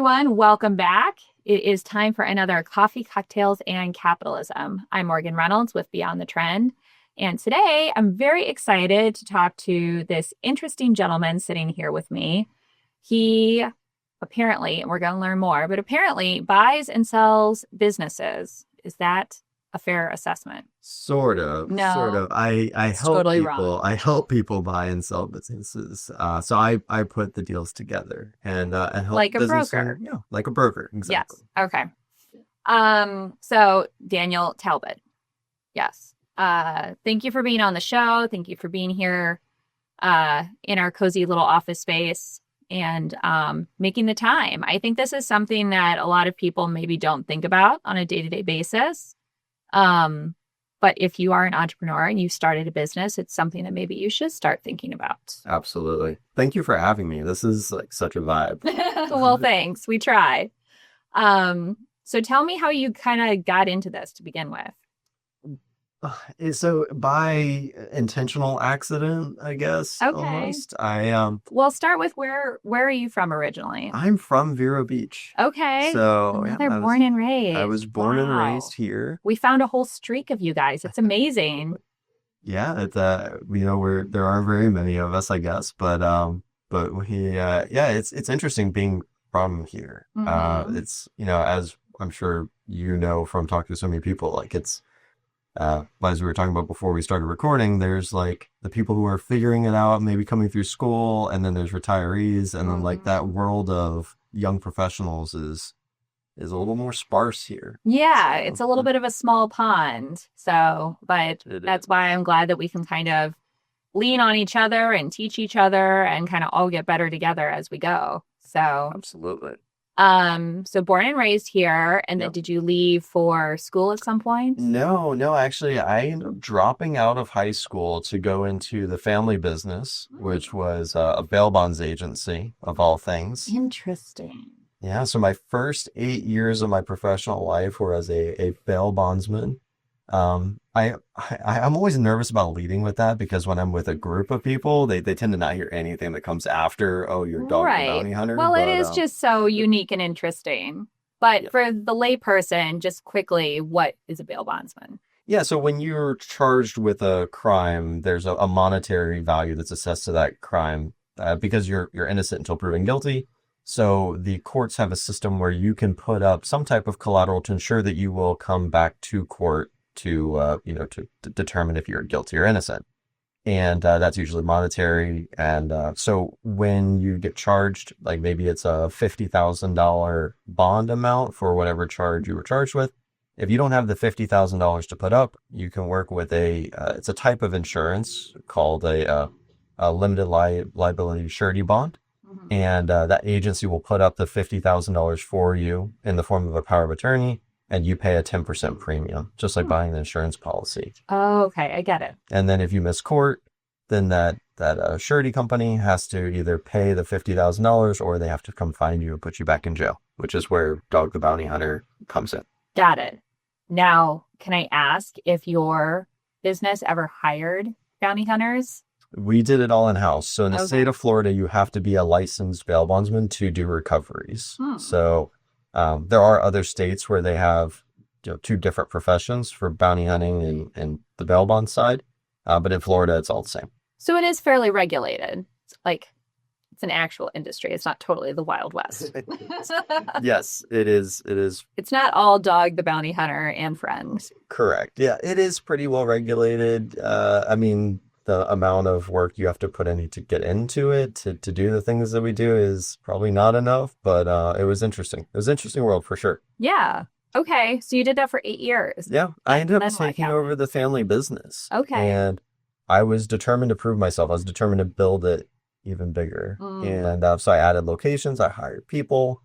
everyone. Welcome back. It is time for another Coffee, Cocktails, and Capitalism. I'm Morgan Reynolds with Beyond the Trend. And today I'm very excited to talk to this interesting gentleman sitting here with me. He apparently, and we're going to learn more, but apparently buys and sells businesses. Is that a fair assessment? Sort of, sort No, of. I it's help totally people. wrong. I help people buy and sell businesses. So I put the deals together and help Like a business broker. owner. Yeah, like a broker, Yes. exactly. Okay. So Daniel Talbott. Yes. Thank you for being on the show. Thank you for being here in our cozy little office space and making the time. I think this is something that a lot of people maybe don't think about on a day-to-day basis. But if you are an entrepreneur and you started a business, it's something that maybe you should start thinking about. Absolutely. Thank you for having me. This is like such a vibe. Well, thanks. We try. So tell me how you kind of got into this to begin with. So by intentional accident, I guess, Okay. almost. Well, start with where are you from originally? I'm from Vero Beach. Okay. So yeah, Another born and I raised. was born and Wow. raised here. We found a whole streak of you guys. It's amazing. Yeah, it's there are very many of us, I guess, but yeah, it's interesting being from here. Hmm. It's as I'm sure from talking to so many people, like it's as we were talking about before we started recording, there's like the people who are figuring it out, maybe coming through school, and then there's retirees, and then like that world of young professionals is a little more sparse here. Yeah, So it's a little bit of a small pond. So, but it is. that's why I'm glad that we can kind of lean on each other and teach each other and kind of all get better together as we go. So, Absolutely. so born and raised here, and then Yep. did you leave for school at some point? No, no, actually, I ended up dropping out of high school to go into the family business, which was a bail bonds agency of all things. Interesting. Yeah, so my first 8 years of my professional life were as a bail bondsman. I'm always nervous about leading with that because when I'm with a group of people, they tend to not hear anything that comes after, oh, you're Dog the Right. Bounty Hunter. Well, it But is just so unique and interesting. But yeah. for the layperson, just quickly, what is a bail bondsman? Yeah, so when you're charged with a crime, there's a monetary value that's assessed to that crime because you're innocent until proven guilty. So the courts have a system where you can put up some type of collateral to ensure that you will come back to court to determine if you're guilty or innocent. And that's usually monetary. And so when you get charged, like maybe it's a $50,000 bond amount for whatever charge you were charged with. If you don't have the $50,000 to put up, you can work with it's a type of insurance called a limited liability surety bond. Mhm. And that agency will put up the $50,000 for you in the form of a power of attorney, and you pay a 10% premium, just like buying an insurance policy. Oh, okay, I get it. And then if you miss court, then that surety company has to either pay the $50,000 or they have to come find you and put you back in jail, which is where Dog the Bounty Hunter comes in. Got it. Now, can I ask if your business ever hired bounty hunters? We did it all in-house. So in the Okay. state of Florida, you have to be a licensed bail bondsman to do recoveries. So there are other states where they have two different professions for bounty hunting and the bail bond side. But in Florida, it's all the same. So it is fairly regulated. It's an actual industry. It's not totally the Wild West. Yes, it is. It is It's not all Dog the Bounty Hunter and friends. correct. Yeah, it is pretty well regulated. I mean, the amount of work you have to put in to get into it, to do the things that we do is probably not enough, but it was interesting. It was an interesting world for sure. Yeah. Okay. So you did that for 8 years. Yeah, I ended up Then what taking happened? over the family business. Okay. And I was determined to prove myself. I was determined to build it even bigger. And so I added locations, I hired people,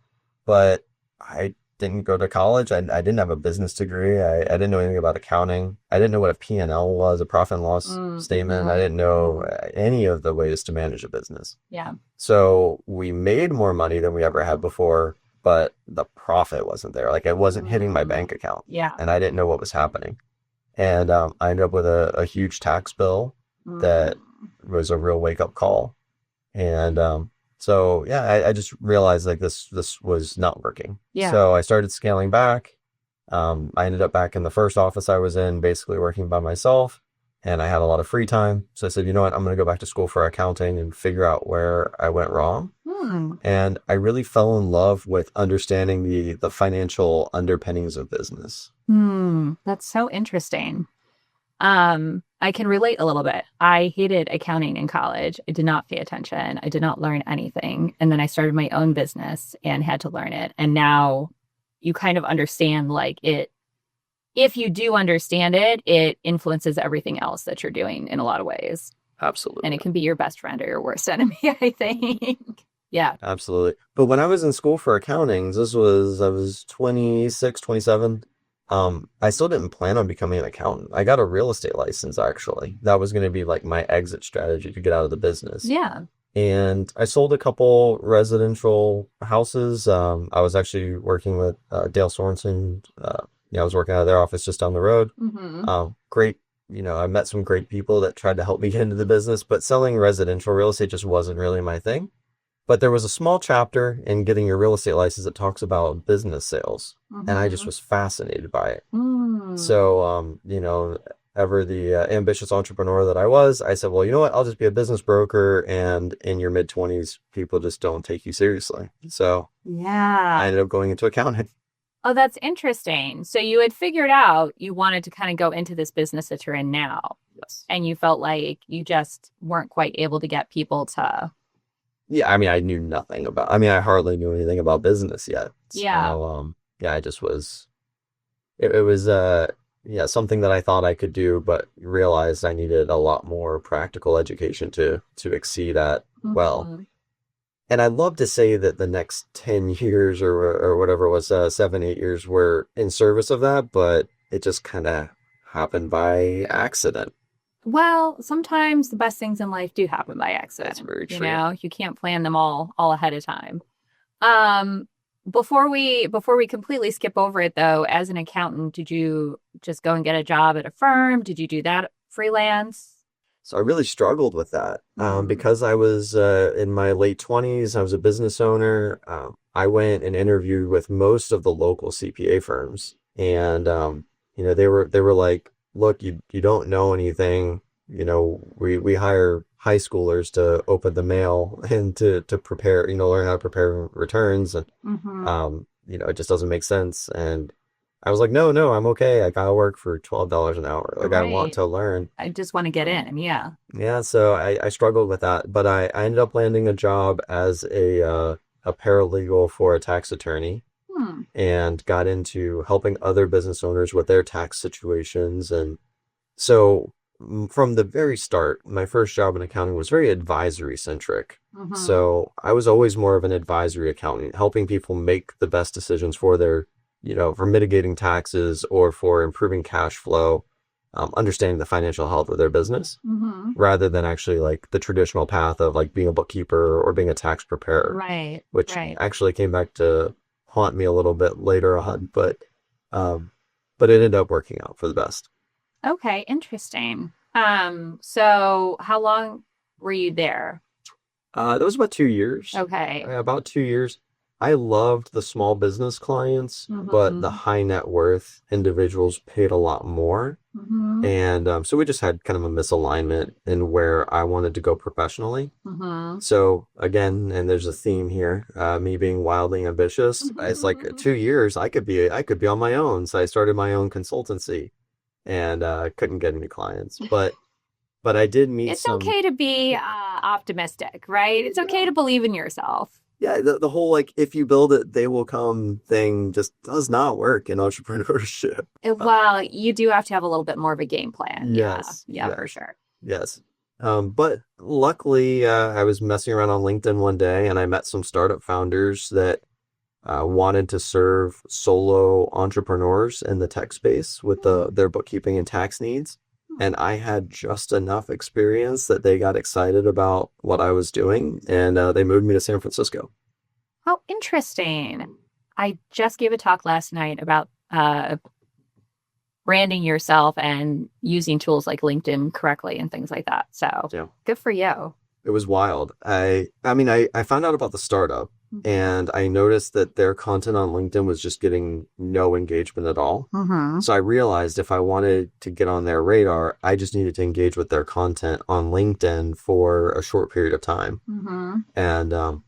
but I didn't go to college. I didn't have a business degree. I didn't know anything about accounting. I didn't know what a P&L was, a profit and loss statement. I didn't know any of the ways to manage a business. Yeah. So we made more money than we ever had before, but the profit wasn't there. Like it wasn't hitting my bank account. Yeah. And I didn't know what was happening. And I ended up with a huge tax bill that was a real wake-up call. And So yeah, I just realized like this was not working. Yeah. So I started scaling back. I ended up back in the first office I was in, basically working by myself, and I had a lot of free time. So I said, you know what, I'm going to go back to school for accounting and figure out where I went wrong. Hmm. And I really fell in love with understanding the financial underpinnings of business. That's so interesting. I can relate a little bit. I hated accounting in college. I did not pay attention. I did not learn anything. And then I started my own business and had to learn it. And now you kind of understand like it. If you do understand it, it influences everything else that you're doing in a lot of ways. Absolutely. And it can be your best friend or your worst enemy, I think. Yeah. Absolutely. But when I was in school for accounting, I was 26, 27. I still didn't plan on becoming an accountant. I got a real estate license actually. That was going to be like my exit strategy to get out of the business. Yeah. And I sold a couple residential houses. I was actually working with Dale Sorensen. I was working out of their office just down the road. Great. I met some great people that tried to help me get into the business, but selling residential real estate just wasn't really my thing. But there was a small chapter in getting your real estate license that talks about business sales, and I just was fascinated by it. So, ever the ambitious entrepreneur that I was, I said, well, you know what? I'll just be a business broker, and in your mid-20s, people just don't take you seriously. So yeah, I ended up going into accounting. Oh, that's interesting. So you had figured out you wanted to kind of go into this business that you're in now. Yes. And you felt like you just weren't quite able to get people to. Yeah, I mean, I hardly knew anything about business yet. Yeah. So, I just was, it was, something that I thought I could do, but realized I needed a lot more practical education to exceed at well. And I'd love to say that the next 10 years or whatever it was, 7, 8 years were in service of that, but it just kind of happened by accident. Well, sometimes the best things in life do happen by accident. That's very true. You can't plan them all ahead of time. Before we completely skip over it though, as an accountant, did you just go and get a job at a firm? Did you do that freelance? So I really struggled with that because I was in my late 20s. I was a business owner. I went and interviewed with most of the local CPA firms, and they were like, "Look, you don't know anything. We hire high schoolers to open the mail and to prepare, learn how to prepare returns, and it just doesn't make sense." And I was like, no, I'm okay. I gotta work for $12 an hour. Like, I want to learn. I just want to get in. Yeah. Yeah. So I struggled with that, but I ended up landing a job as a paralegal for a tax attorney and got into helping other business owners with their tax situations. And so from the very start, my first job in accounting was very advisory centric. So I was always more of an advisory accountant, helping people make the best decisions for their for mitigating taxes or for improving cash flow, understanding the financial health of their business, rather than actually like the traditional path of like being a bookkeeper or being a tax preparer, right? Which actually came back to haunt me a little bit later on, but it ended up working out for the best. Okay, interesting. So how long were you there? That was about 2 years. Okay. About 2 years. I loved the small business clients, but the high net worth individuals paid a lot more. And so we just had kind of a misalignment in where I wanted to go professionally. So again, and there's a theme here, me being wildly ambitious. It's like 2 years, I could be on my own. So I started my own consultancy and couldn't get any clients. But I did meet It's okay to be optimistic, right? It's okay to believe in yourself. Yeah, the whole like if you build it, they will come thing just does not work in entrepreneurship. Well, you do have to have a little bit more of a game plan. Yes. Yeah, for sure. Yes. But luckily, I was messing around on LinkedIn one day and I met some startup founders that wanted to serve solo entrepreneurs in the tech space with their bookkeeping and tax needs. And I had just enough experience that they got excited about what I was doing, and they moved me to San Francisco. Oh, interesting. I just gave a talk last night about branding yourself and using tools like LinkedIn correctly and things like that. So good for you. It was wild. I found out about the startup and I noticed that their content on LinkedIn was just getting no engagement at all. Mm-hmm. So I realized if I wanted to get on their radar, I just needed to engage with their content on LinkedIn for a short period of time. Mm-hmm. And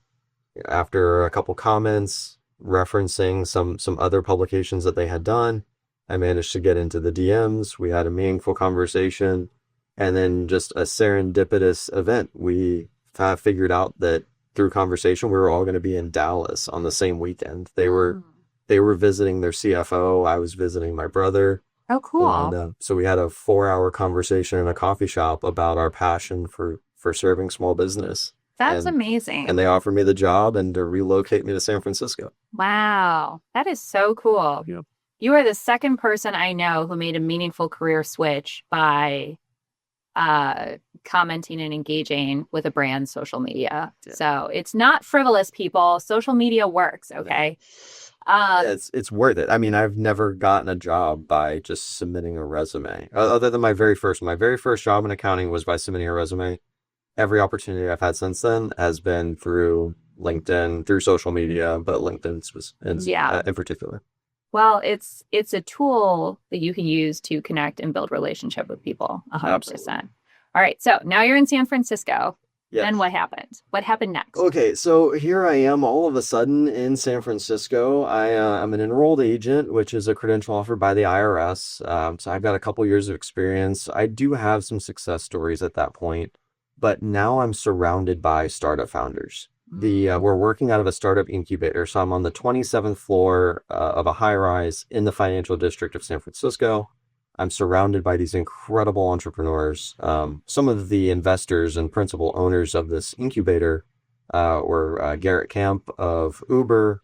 after a couple comments referencing some other publications that they had done, I managed to get into the DMs. We had a meaningful conversation, and then just a serendipitous event. We figured out that through conversation, we were all going to be in Dallas on the same weekend. They were visiting their CFO. I was visiting my brother. Oh, cool. And so we had a 4-hour conversation in a coffee shop about our passion for serving small business. That's And amazing. and they offered me the job and to relocate me to San Francisco. Wow. That is so cool. Yep. You are the second person I know who made a meaningful career switch by commenting and engaging with a brand's social media. Yeah. So it's not frivolous, people. Social media works, okay? It's worth it. I mean, I've never gotten a job by just submitting a resume. Other than my very first job in accounting was by submitting a resume. Every opportunity I've had since then has been through LinkedIn, through social media, but LinkedIn was in particular. Well, it's a tool that you can use to connect and build relationship with people. 100%. Absolutely. All right. So now you're in San Francisco. Yes. Then what happened? What happened next? Okay, so here I am all of a sudden in San Francisco. I'm an enrolled agent, which is a credential offered by the IRS. So I've got a couple years of experience. I do have some success stories at that point, but now I'm surrounded by startup founders. We're working out of a startup incubator, so I'm on the 27th floor of a high-rise in the financial district of San Francisco. I'm surrounded by these incredible entrepreneurs. Some of the investors and principal owners of this incubator were Garrett Camp of Uber,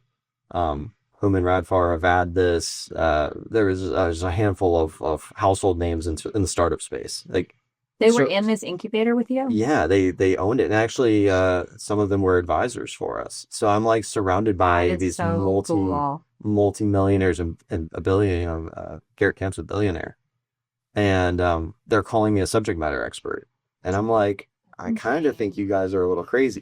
Hooman Radfar of Addis. There's a handful of household names in the startup space. They were in this incubator with you? Yeah, they owned it. And actually, some of them were advisors for us. So I'm like surrounded by these multi-millionaires and a billion. Garrett Camp's a billionaire. And they're calling me a subject matter expert. And I'm like, I kind of think you guys are a little crazy.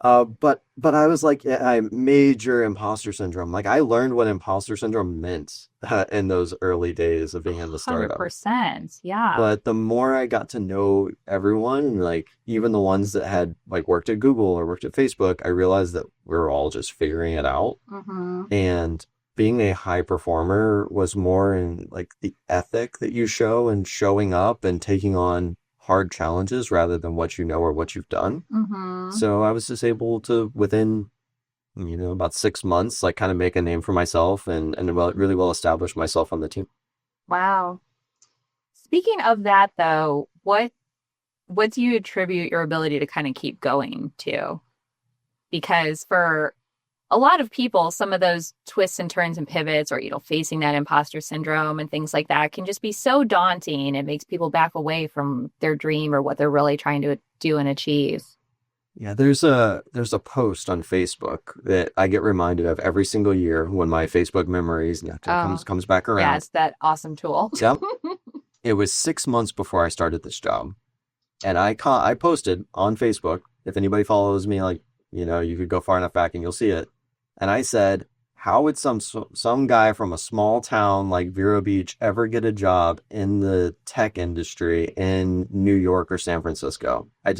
But I was like, I major imposter syndrome. Like I learned what imposter syndrome meant in those early days of being in the startup. 100%. Yeah. But the more I got to know everyone, like even the ones that had like worked at Google or worked at Facebook, I realized that we were all just figuring it out. Mm-hmm. And being a high performer was more in like the ethic that you show and showing up and taking on hard challenges rather than what you know or what you've done. Mm-hmm. So I was just able to, within, about 6 months, like kind of make a name for myself and really well establish myself on the team. Wow. Speaking of that, though, what do you attribute your ability to kind of keep going to? Because for a lot of people, some of those twists and turns and pivots or, facing that imposter syndrome and things like that can just be so daunting. It makes people back away from their dream or what they're really trying to do and achieve. Yeah, there's a post on Facebook that I get reminded of every single year when my Facebook memories comes back around. Yeah, it's that awesome tool. Yep. It was 6 months before I started this job. And I posted on Facebook, if anybody follows me, like, you could go far enough back and you'll see it. And I said, how would some guy from a small town like Vero Beach ever get a job in the tech industry in New York or San Francisco? I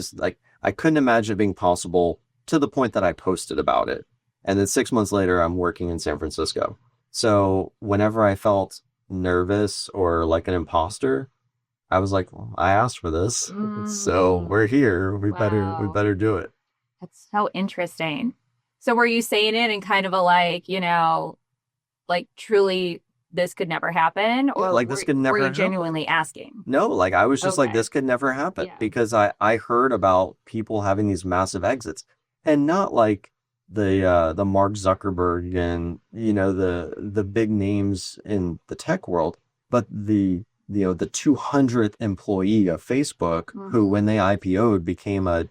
couldn't imagine it being possible to the point that I posted about it. And then 6 months later, I'm working in San Francisco. So whenever I felt nervous or like an imposter, I was like, well, I asked for this. So we're here. We better do it. That's so interesting. So were you saying it in kind of a like truly this could never happen? Or like this could never were you happen? Genuinely asking? No, like I was just like, this could never happen because I heard about people having these massive exits and not like the Mark Zuckerberg and, the big names in the tech world, but the 200th employee of Facebook who, when they IPO'd, became a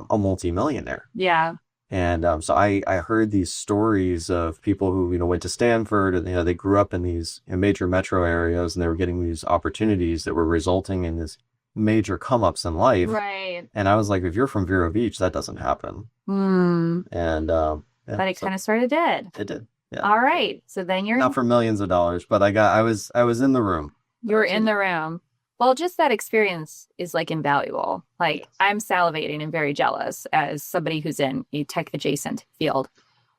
multimillionaire. Yeah. And so I heard these stories of people who, went to Stanford and, they grew up in these major metro areas and they were getting these opportunities that were resulting in this major come ups in life. Right. And I was like, if you're from Vero Beach, that doesn't happen. And yeah, But it so kind of sort of did. it did. Yeah. All right. So then Not for millions of dollars, but I was in the room. you're in the room. Well, just that experience is like invaluable. Like I'm salivating and very jealous as somebody who's in a tech adjacent field.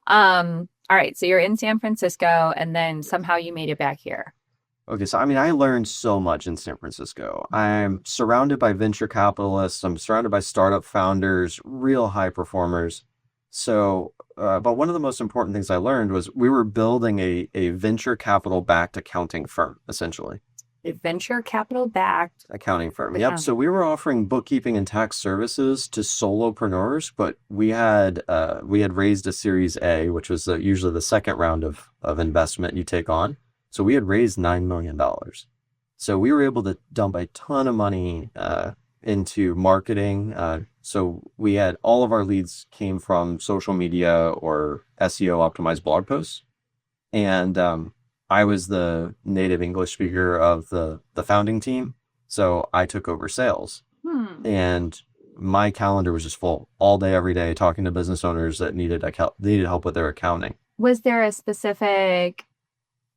All right. So you're in San Francisco and then somehow you made it back here. Okay, so I mean, I learned so much in San Francisco. I'm surrounded by venture capitalists. I'm surrounded by startup founders, real high performers. So, but one of the most important things I learned was we were building a venture capital backed accounting firm, essentially. A venture capital backed Accounting firm. Yep. So we were offering bookkeeping and tax services to solopreneurs, but we had raised a Series A, which was usually the second round of investment you take on. So we had raised $9 million. So we were able to dump a ton of money into marketing. So we had all of our leads came from social media or SEO optimized blog posts. And I was the native English speaker of the founding team. So I took over sales. And my calendar was just full all day, every day, talking to business owners that needed help with their accounting. Was there a specific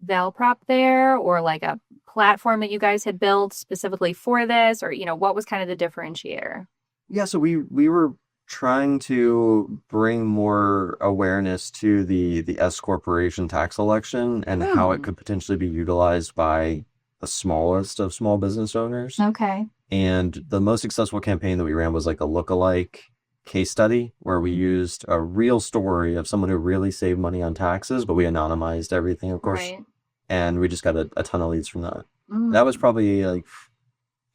Valprop there or like a platform that you guys had built specifically for this, or what was kind of the differentiator? Yeah, so we were trying to bring more awareness to the S corporation tax election and how it could potentially be utilized by the smallest of small business owners. Okay. And the most successful campaign that we ran was like a lookalike case study where we used a real story of someone who really saved money on taxes, but we anonymized everything, of course. Right. And we just got a ton of leads from that. That was probably like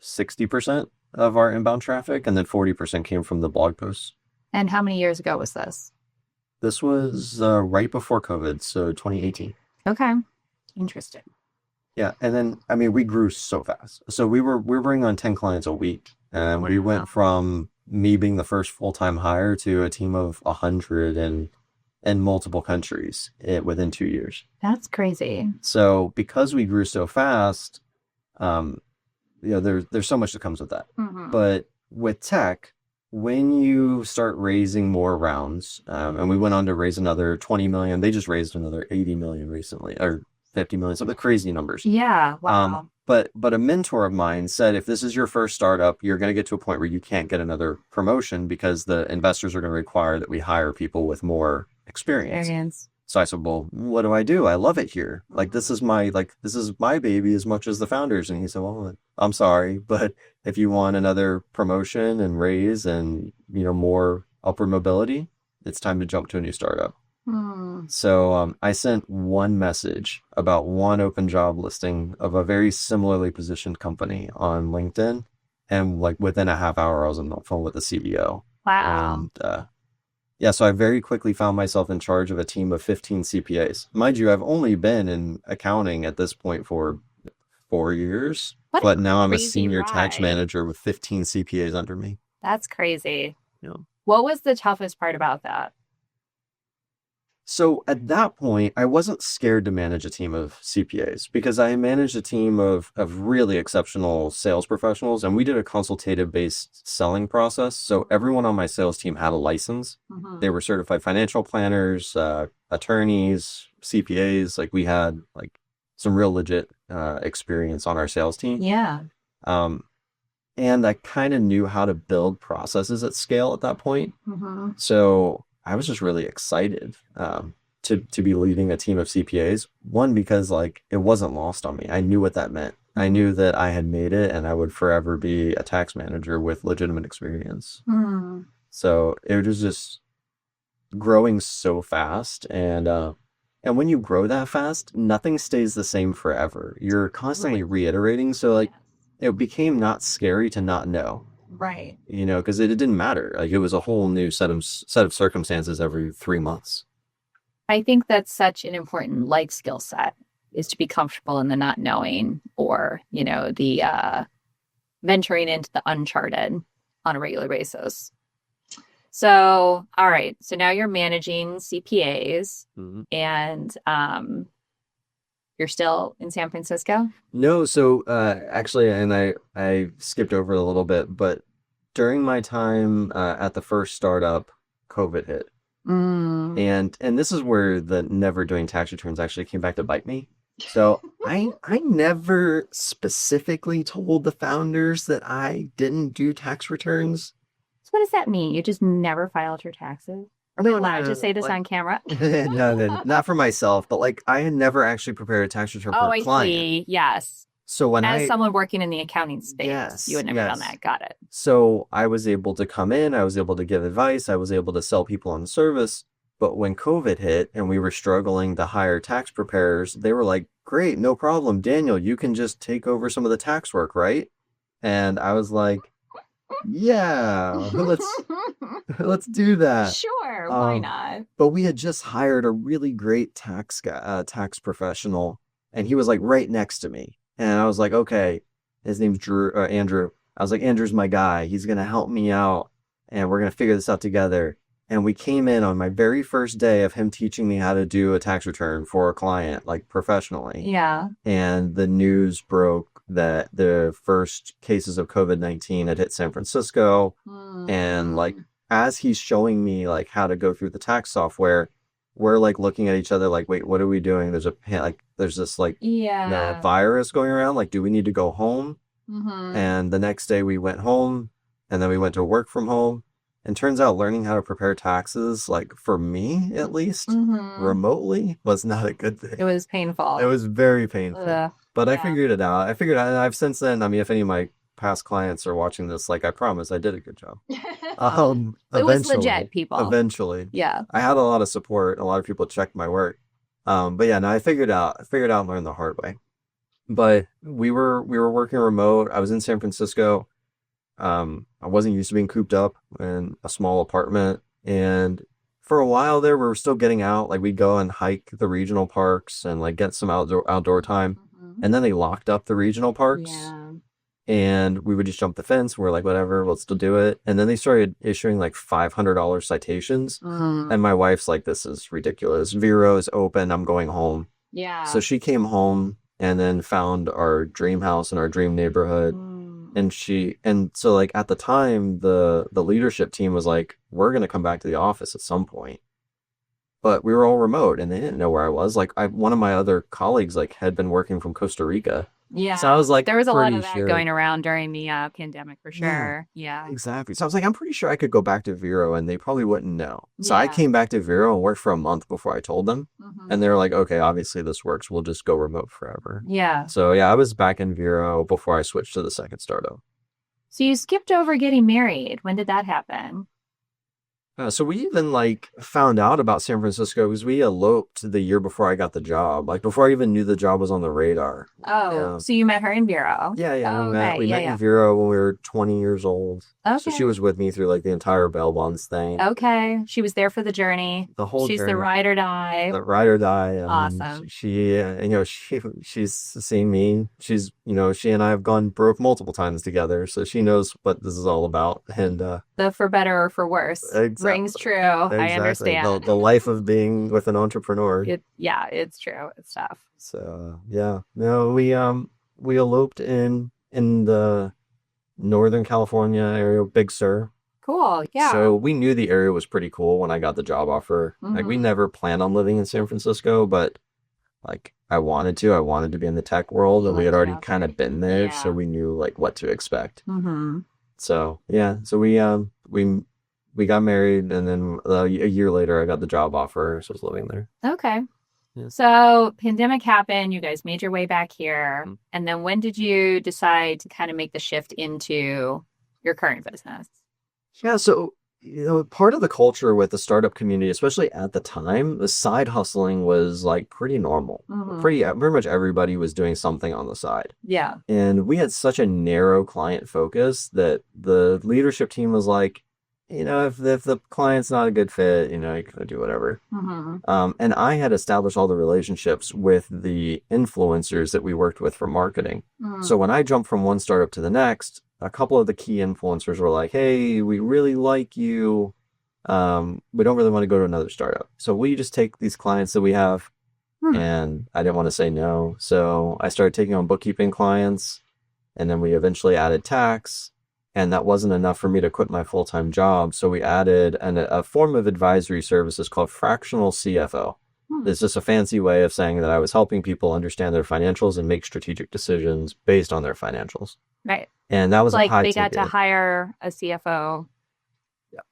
60% of our inbound traffic, and then 40% came from the blog posts. And how many years ago was this? This was right before COVID, so 2018. Okay. Interesting. Yeah, and then I mean we grew so fast. So we were bringing on 10 clients a week, and we went from me being the first full-time hire to a team of 100 in multiple countries within 2 years. That's crazy. So because we grew so fast, there's so much that comes with that. But with tech, when you start raising more rounds, and we went on to raise another 20 million, they just raised another 80 million recently, or 50 million, some of the crazy numbers. Yeah. Wow. But a mentor of mine said, if this is your first startup, you're going to get to a point where you can't get another promotion because the investors are going to require that we hire people with more experience. So I said, well, what do? I love it here. This is my baby as much as the founders. And he said, well, I'm sorry, but if you want another promotion and raise and, more upward mobility, it's time to jump to a new startup. So I sent one message about one open job listing of a very similarly positioned company on LinkedIn. And within a half hour, I was on the phone with the CEO. Wow. And so I very quickly found myself in charge of a team of 15 CPAs. Mind you, I've only been in accounting at this point for 4 years, but now I'm a senior tax manager with 15 CPAs under me. That's crazy. Yeah. What was the toughest part about that? So at that point, I wasn't scared to manage a team of CPAs because I managed a team of really exceptional sales professionals, and we did a consultative-based selling process. So everyone on my sales team had a license. They were certified financial planners, attorneys, CPAs. We had some real legit experience on our sales team. Yeah. And I kind of knew how to build processes at scale at that point. So I was just really excited to be leading a team of CPAs. One, because it wasn't lost on me. I knew what that meant. I knew that I had made it and I would forever be a tax manager with legitimate experience. So it was just growing so fast. And when you grow that fast, nothing stays the same forever. You're constantly reiterating. So it became not scary to not know. Right. Because it didn't matter. It was a whole new set of circumstances every 3 months. I think that's such an important life skill set, is to be comfortable in the not knowing, or, the venturing into the uncharted on a regular basis. So, all right. So now you're managing CPAs and You're still in San Francisco? No, so actually, and I skipped over it a little bit, but during my time at the first startup, COVID hit. Mm. And this is where the never doing tax returns actually came back to bite me. So I never specifically told the founders that I didn't do tax returns. So what does that mean? You just never filed your taxes? Are we No, allowed to no, say this like on camera? no, not for myself, but like I had never actually prepared a tax return for Oh, a I client. see. Yes. So when As I someone working in the accounting space, you yes, had never done yes. that. Got it. So I was able to come in, I was able to give advice, I was able to sell people on the service. But when COVID hit and we were struggling to hire tax preparers, they were like, great, no problem. Daniel, you can just take over some of the tax work, right? And I was like, yeah, let's do that. Sure, why Um, not? but we had just hired a really great tax guy, tax professional, and he was like right next to me. And I was like, okay, his name's Andrew. I was like, Andrew's my guy. He's gonna help me out, and we're gonna figure this out together. And we came in on my very first day of him teaching me how to do a tax return for a client, like professionally. Yeah. And the news broke that the first cases of COVID-19 had hit San Francisco. And like, as he's showing me like how to go through the tax software, we're like looking at each other like, wait, what are we doing? There's this like Yeah. virus going around. Like, do we need to go home? Mm-hmm. And the next day we went home, and then we went to work from home. And turns out learning how to prepare taxes, like for me at least, Mm-hmm. remotely was not a good It thing. was painful. It was very painful. Ugh. But I Yeah. figured it out. And I've since then, I mean, if any of my past clients are watching this, like I promise I did a good job. It was legit, people. Eventually. Yeah. I had a lot of support. A lot of people checked my work. But yeah, no, I figured out and learned the hard way. But we were working remote. I was in San Francisco. I wasn't used to being cooped up in a small apartment. And for a while there, we were still getting out. Like we'd go and hike the regional parks and like get some outdoor time. Mm-hmm. And then they locked up the regional parks. Yeah. And we would just jump the fence. We're like, whatever, we'll still do it. And then they started issuing like $500 citations. Mm. And my wife's like, this is ridiculous. Vero is open. I'm going home. Yeah. So she came home and then found our dream house in our dream neighborhood. And so like at the time, the leadership team was like, we're going to come back to the office at some point. But we were all remote and they didn't know where I was. Like one of my other colleagues like had been working from Costa Rica. Yeah. So I was like, there was a lot of pretty that sure. going around during the pandemic for sure. Yeah. Exactly. So I was like, I'm pretty sure I could go back to Vero and they probably wouldn't know. So I Yeah. came back to Vero and worked for a month before I told them. Mhm. And they were like, okay, obviously this works. We'll just go remote forever. Yeah. So yeah, I was back in Vero before I switched to the second startup. So you skipped over getting married. When did that happen? So we even like found out about San Francisco because we eloped the year before I got the job. Like before I even knew the job was on the radar. Oh, Yeah. so you met her in Vero. Yeah, Oh, we met. okay. We Yeah, met yeah. in Vero when we were 20 years old. So Okay. she was with me through like the entire bail bonds thing. Okay. She was there for the journey. The whole She's journey. the ride or die. The ride or die. Awesome. She's seen me. She and I have gone broke multiple times together, so she knows what this is all about. And The for better or for worse rings true. I understand. the life of being with an entrepreneur. Yeah, it's true. It's tough. So yeah, no, we eloped in the Northern California area, Big Sur. Cool. Yeah. So we knew the area was pretty cool when I got the job offer. Like we Mhm. never planned on living in San Francisco, but like I wanted to be in the tech world, and we had already kind of been there, so Yeah. we knew like what to expect. Mm-hmm. So yeah, so we got married, and then a year later I got the job offer, so I was living there. Okay. Yeah. So pandemic happened. You guys made your way back here. Mhm. And then when did you decide to kind of make the shift into your current business? Yeah, so part of the culture with the startup community, especially at the time, the side hustling was like pretty normal. Mhm. Pretty much everybody was doing something on the side. Yeah. And we had such a narrow client focus that the leadership team was like, if the client's not a good fit, you can do whatever. Mm-hmm. And I had established all the relationships with the influencers that we worked with for marketing. Mm-hmm. So when I jumped from one startup to the next, a couple of the key influencers were like, hey, we really like you. We don't really want to go to another startup. So we just take these clients that we have Hmm. and I didn't want to say no. So I started taking on bookkeeping clients, and then we eventually added tax, and that wasn't enough for me to quit my full-time job. So we added a form of advisory services called fractional CFO. Hmm. It's just a fancy way of saying that I was helping people understand their financials and make strategic decisions based on their financials. Right. And that was a Like high they got to ticket. hire a CFO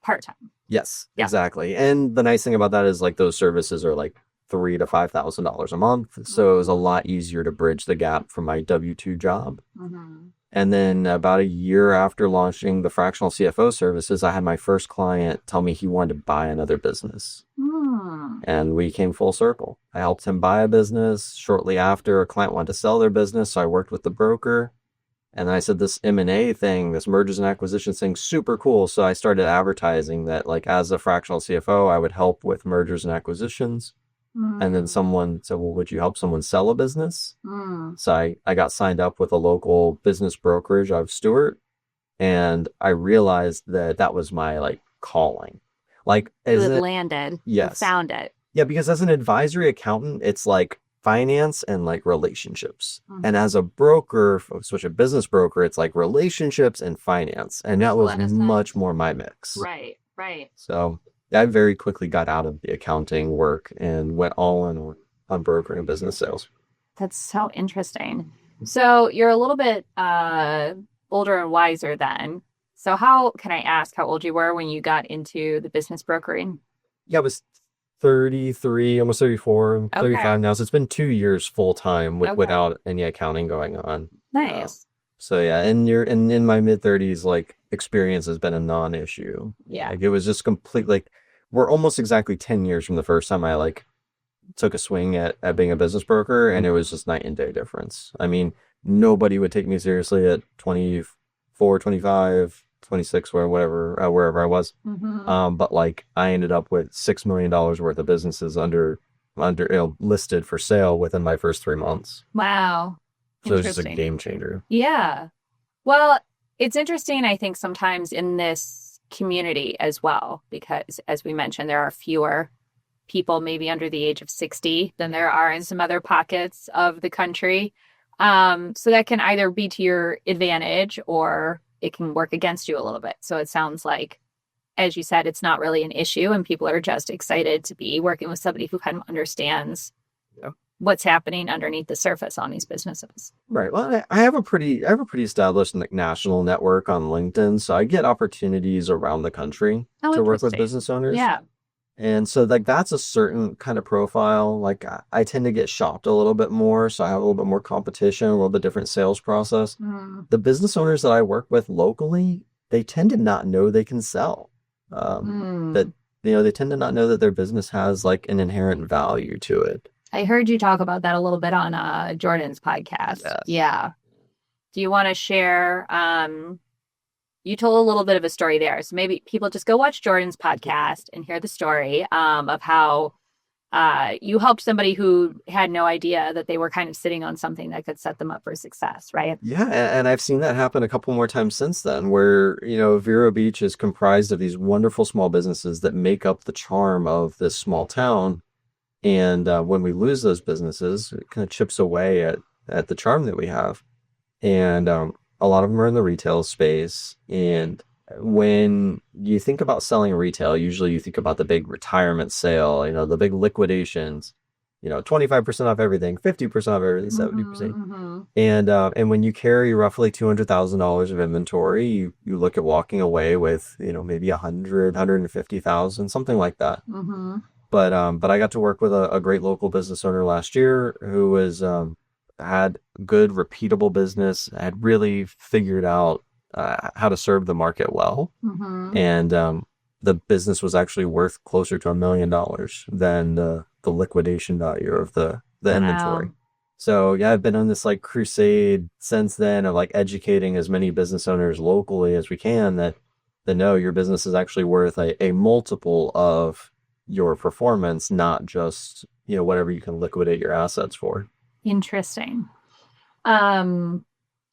part-time. Yes, Yeah. exactly. And the nice thing about that is like those services are like $3,000 to $5,000 a month. So it was a lot easier to bridge the gap from my W-2 job. Mm-hmm. And then about a year after launching the fractional CFO services, I had my first client tell me he wanted to buy another business. Hmm. And we came full circle. I helped him buy a business. Shortly after, a client wanted to sell their business, so I worked with the broker. And then I said, this M&A thing, this mergers and acquisitions thing, super cool. So I started advertising that, like, as a fractional CFO, I would help with mergers and acquisitions. And then someone said, well, would you help someone sell a business? So I got signed up with a local business brokerage out of Stewart. And I realized that that was my, like, calling. Like, You is had it? landed. You Yes. found it. Yeah, because as an advisory accountant, it's like finance and like relationships. And as a broker, such a business broker, it's like relationships and finance. And that was much more my mix. Right, right. So I very quickly got out of the accounting work and went all in on brokering and business sales. That's so interesting. So you're a little bit older and wiser then. So how can I ask how old you were when you got into the business brokering? Yeah, I was 33, almost 34. I'm 35 now. So it's been 2 years full time without any accounting going on. Nice. So yeah, and in my mid 30s, like experience has been a non-issue. Yeah. Like it was just completely like we're almost exactly 10 years from the first time I like took a swing at being a business broker, and it was just night and day difference. I mean, nobody would take me seriously at 24, 25, 26, wherever I was. But like I ended up with $6 million worth of businesses under listed for sale within my first 3 months. Wow. So it's just a game changer. Yeah. Well, it's interesting, I think, sometimes in this community as well, because as we mentioned, there are fewer people maybe under the age of 60 than there are in some other pockets of the country. So that can either be to your advantage or it can work against you a little bit. So it sounds like, as you said, it's not really an issue and people are just excited to be working with somebody who kind of understands what's happening underneath the surface on these businesses. Right. Well, I have a pretty established like national network on LinkedIn, so I get opportunities around the country to work with business owners. Yeah. And so like that's a certain kind of profile. Like I tend to get shopped a little bit more, so I have a little bit more competition, a little bit different sales process. The business owners that I work with locally, they tend to not know they can sell. That they tend to not know that their business has like an inherent value to it. I heard you talk about that a little bit on Jordan's podcast. Yes. Yeah. Do you want to share? You told a little bit of a story there. So maybe people just go watch Jordan's podcast and hear the story of how you helped somebody who had no idea that they were kind of sitting on something that could set them up for success, right? Yeah, and I've seen that happen a couple more times since then, where, Vero Beach is comprised of these wonderful small businesses that make up the charm of this small town. And when we lose those businesses, it kind of chips away at the charm that we have. And a lot of them are in the retail space. And when you think about selling retail, usually you think about the big retirement sale, the big liquidations, 25% off everything, 50% off everything, 70%. And when you carry roughly $200,000 of inventory, you look at walking away with, maybe 150,000, something like that. But I got to work with a great local business owner last year who was had good, repeatable business, had really figured out how to serve the market well. And the business was actually worth closer to $1 million than the liquidation value of the inventory. So yeah, I've been on this like crusade since then of like educating as many business owners locally as we can that no, your business is actually worth a multiple of your performance, not just, whatever you can liquidate your assets for. Interesting.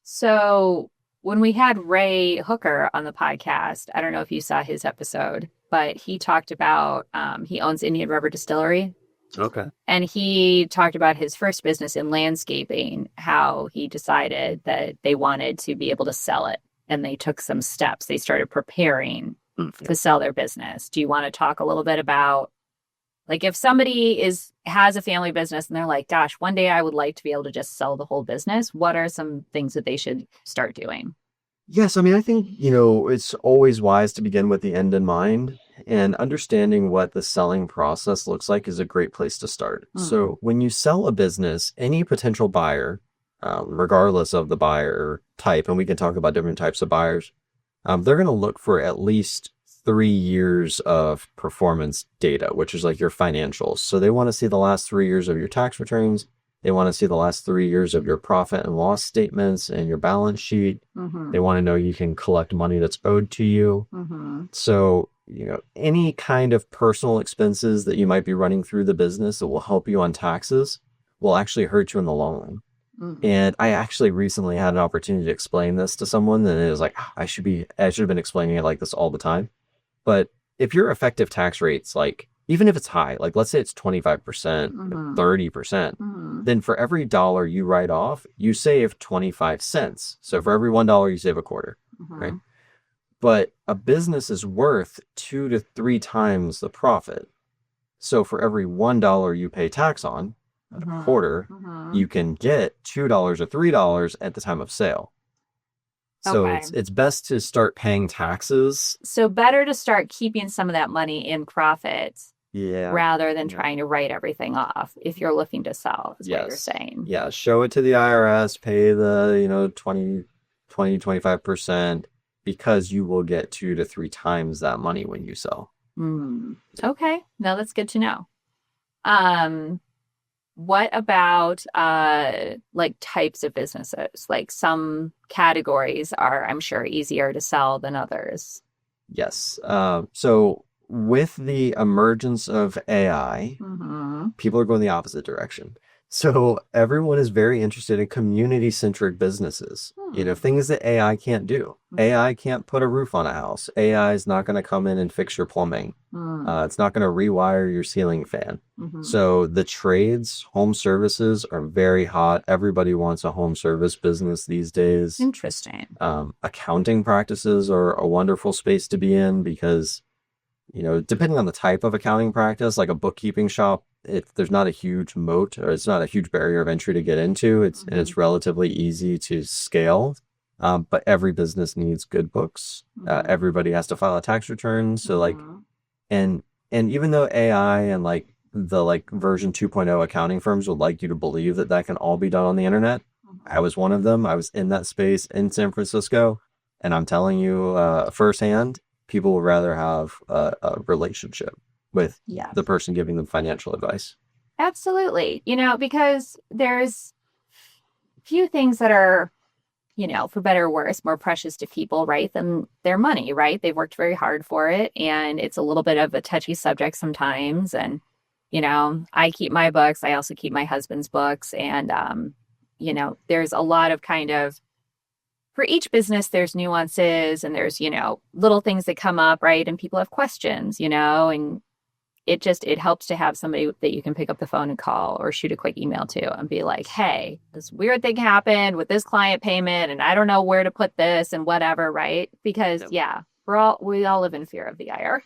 So when we had Ray Hooker on the podcast, I don't know if you saw his episode, but he talked about, he owns Indian River Distillery. Okay. And he talked about his first business in landscaping, how he decided that they wanted to be able to sell it. And they took some steps. They started preparing to sell their business. Do you want to talk a little bit about, like, if somebody has a family business and they're like, gosh, one day I would like to be able to just sell the whole business, what are some things that they should start doing? Yes, I mean, I think, it's always wise to begin with the end in mind, and understanding what the selling process looks like is a great place to start. Mm. So when you sell a business, any potential buyer, regardless of the buyer type, and we can talk about different types of buyers, they're going to look for at least 3 years of performance data, which is like your financials. So they want to see the last 3 years of your tax returns. They want to see the last 3 years of your profit and loss statements and your balance sheet. Mm-hmm. They want to know you can collect money that's owed to you. Mm-hmm. So, any kind of personal expenses that you might be running through the business that will help you on taxes will actually hurt you in the long run. Mm-hmm. And I actually recently had an opportunity to explain this to someone, and it was like, I should have been explaining it like this all the time. But if your effective tax rate's like, even if it's high, like let's say it's 25%, Mm-hmm. 30%, Mm-hmm. then for every dollar you write off, you save 25 cents. So for every $1, you save a quarter, Mm-hmm. right? But a business is worth 2 to 3 times the profit. So for every $1 you pay tax on, at Mm-hmm. a quarter, Mm-hmm. you can get $2 or $3 at the time of sale. So Okay. it's best to start paying taxes. So better to start keeping some of that money in profit Yeah. rather than Yeah. trying to write everything off if you're looking to sell, is what you're Yes. saying. Yeah. Show it to the IRS, pay the, 25%, because you will get 2 to 3 times that money when you sell. Okay. No, that's good to know. What about like types of businesses? Like some categories are, I'm sure, easier to sell than others. Yes. So with the emergence of AI, Mm-hmm. people are going the opposite direction. So everyone is very interested in community-centric businesses. Things that AI can't do. AI can't put a roof on a house. AI is not going to come in and fix your plumbing. It's not going to rewire your ceiling fan. Mm-hmm. So the trades, home services are very hot. Everybody wants a home service business these days. Interesting. Accounting practices are a wonderful space to be in because, depending on the type of accounting practice, like a bookkeeping shop, there's not a huge moat, or it's not a huge barrier of entry to get into. And it's relatively easy to scale. But every business needs good books. Everybody has to file a tax return. So and even though AI and the version 2.0 accounting firms would like you to believe that can all be done on the internet, I was one of them. I was in that space in San Francisco, and I'm telling you firsthand, people would rather have a relationship with the person giving them financial advice. Absolutely. Because there's few things that are, for better or worse, more precious to people, right, than their money, right? They've worked very hard for it, and it's a little bit of a touchy subject sometimes. And, I keep my books. I also keep my husband's books. And, there's a lot of for each business, there's nuances and there's, little things that come up, right? And people have questions, and it helps to have somebody that you can pick up the phone and call or shoot a quick email to and be like, hey, this weird thing happened with this client payment and I don't know where to put this and whatever, right? Because we all live in fear of the IR.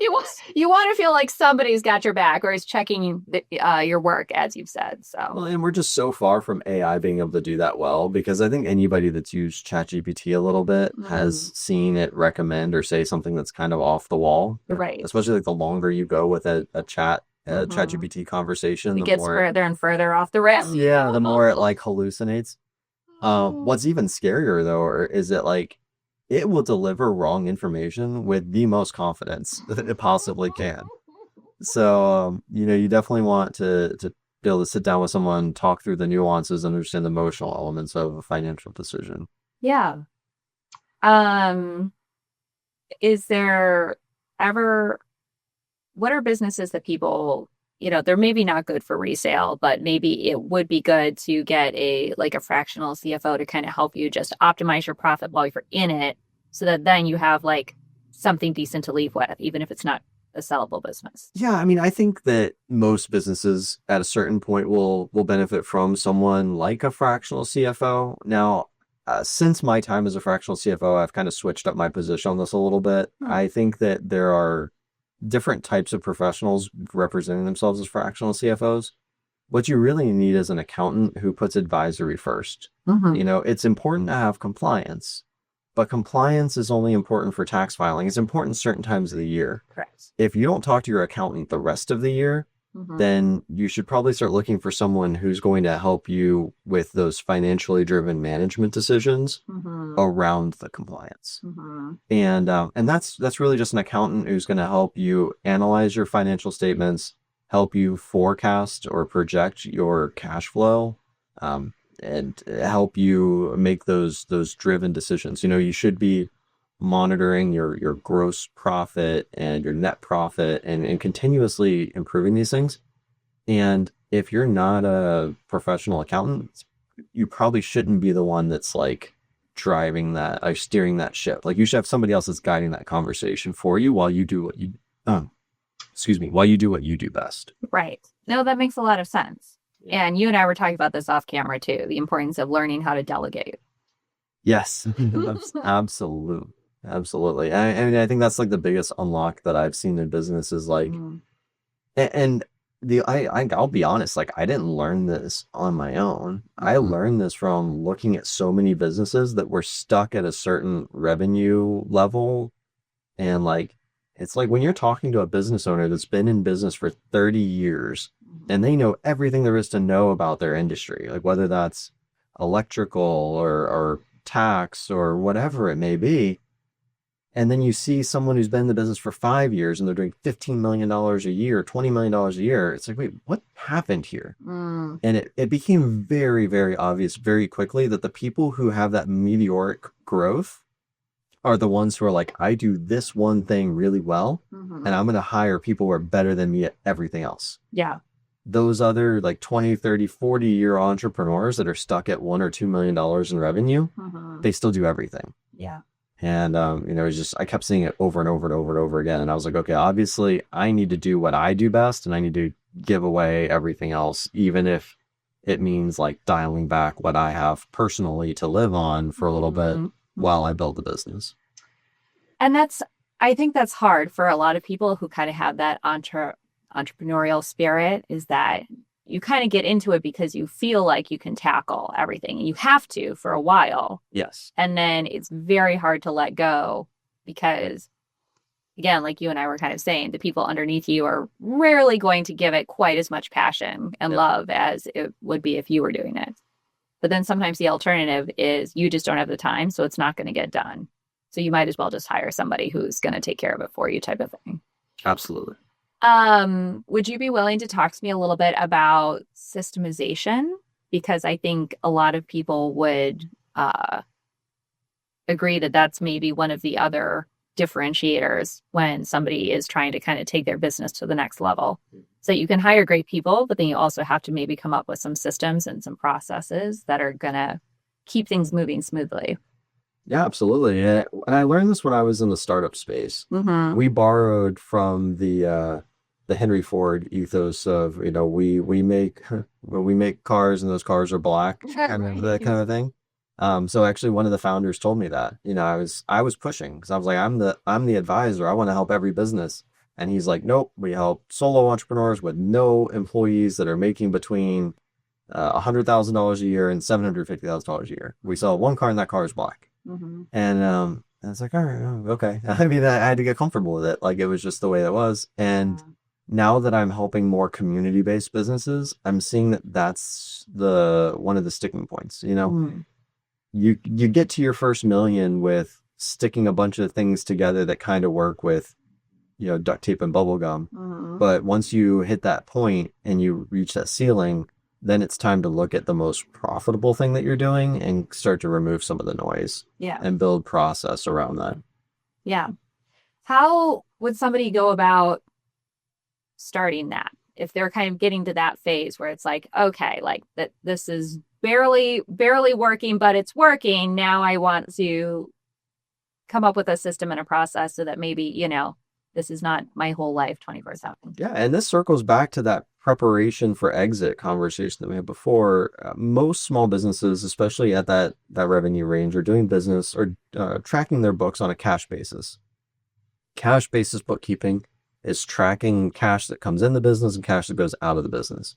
You want to feel like somebody's got your back or is checking your work, as you've said. So, well, and we're just so far from AI being able to do that well, because I think anybody that's used ChatGPT a little bit has seen it recommend or say something that's kind of off the wall. Right. Especially the longer you go with a ChatGPT conversation, it gets further and further off the rails. Yeah, the more it hallucinates. What's even scarier though is that it will deliver wrong information with the most confidence that it possibly can. So, you definitely want to be able to sit down with someone, talk through the nuances, understand the emotional elements of a financial decision. Yeah. Is there ever, what are businesses that people, they're maybe not good for resale, but maybe it would be good to get a fractional CFO to kind of help you just optimize your profit while you're in it, so that then you have something decent to leave with, even if it's not a sellable business. Yeah, I mean, I think that most businesses at a certain point will benefit from someone like a fractional CFO. Now, since my time as a fractional CFO, I've kind of switched up my position on this a little bit. I think that there are different types of professionals representing themselves as fractional CFOs. What you really need is an accountant who puts advisory first. Mm-hmm. It's important to have compliance, but compliance is only important for tax filing. It's important certain times of the year. Correct. If you don't talk to your accountant the rest of the year, then you should probably start looking for someone who's going to help you with those financially driven management decisions around the compliance. And that's really just an accountant who's going to help you analyze your financial statements, help you forecast or project your cash flow, and help you make those driven decisions. You should be monitoring your gross profit and your net profit and continuously improving these things. And if you're not a professional accountant, you probably shouldn't be the one that's like driving that or steering that ship. Like you should have somebody else that's guiding that conversation for you while you do what you while you do what you do best. Right. No, that makes a lot of sense. And you and I were talking about this off camera too, the importance of learning how to delegate. Yes, absolutely. Absolutely. I mean, I think that's like the biggest unlock that I've seen in business is like, and I'll be honest, like I didn't learn this on my own. I learned this from looking at so many businesses that were stuck at a certain revenue level. And like, it's like when you're talking to a business owner that's been in business for 30 years and they know everything there is to know about their industry, like whether that's electrical or tax or whatever it may be. And then you see someone who's been in the business for 5 years and they're doing $15 million a year, $20 million a year. It's like, wait, what happened here? And it became very, very obvious very quickly that the people who have that meteoric growth are the ones who are like, I do this one thing really well, and I'm going to hire people who are better than me at everything else. Yeah. Those other like 20, 30, 40-year entrepreneurs that are stuck at $1 or $2 million in revenue, they still do everything. Yeah. And, it's just, I kept seeing it over and over and over and over again. And I was like, okay, obviously I need to do what I do best and I need to give away everything else, even if it means like dialing back what I have personally to live on for a little bit while I build the business. And I think that's hard for a lot of people who kind of have that entrepreneurial spirit, is that you kind of get into it because you feel like you can tackle everything and you have to for a while. Yes. And then it's very hard to let go because, again, like you and I were kind of saying, the people underneath you are rarely going to give it quite as much passion and love as it would be if you were doing it. But then sometimes the alternative is you just don't have the time, so it's not going to get done. So you might as well just hire somebody who's going to take care of it for you, type of thing. Absolutely. Would you be willing to talk to me a little bit about systemization? Because I think a lot of people would agree that that's maybe one of the other differentiators when somebody is trying to kind of take their business to the next level. So you can hire great people, but then you also have to maybe come up with some systems and some processes that are going to keep things moving smoothly. Yeah, absolutely. And I learned this when I was in the startup space. We borrowed from the Henry Ford ethos of, we make cars and those cars are black, that kind of thing. So actually one of the founders told me that, I was pushing because I was like, I'm the advisor. I want to help every business. And he's like, nope, we help solo entrepreneurs with no employees that are making between $100,000 a year and $750,000 a year. We sell one car and that car is black. And it's like, all right, okay. I mean, I had to get comfortable with it. Like it was just the way it was. And now that I'm helping more community-based businesses, I'm seeing that that's one of the sticking points. You get to your first million with sticking a bunch of things together that kind of work with, duct tape and bubble gum. But once you hit that point and you reach that ceiling, then it's time to look at the most profitable thing that you're doing and start to remove some of the noise and build process around that. Yeah. How would somebody go about starting that if they're kind of getting to that phase where it's like, okay, like that this is barely working, but it's working. Now I want to come up with a system and a process so that maybe, This is not my whole life 24/7. Yeah, and this circles back to that preparation for exit conversation that we had before. Most small businesses, especially at that revenue range, are doing business or tracking their books on a cash basis. Cash basis bookkeeping is tracking cash that comes in the business and cash that goes out of the business.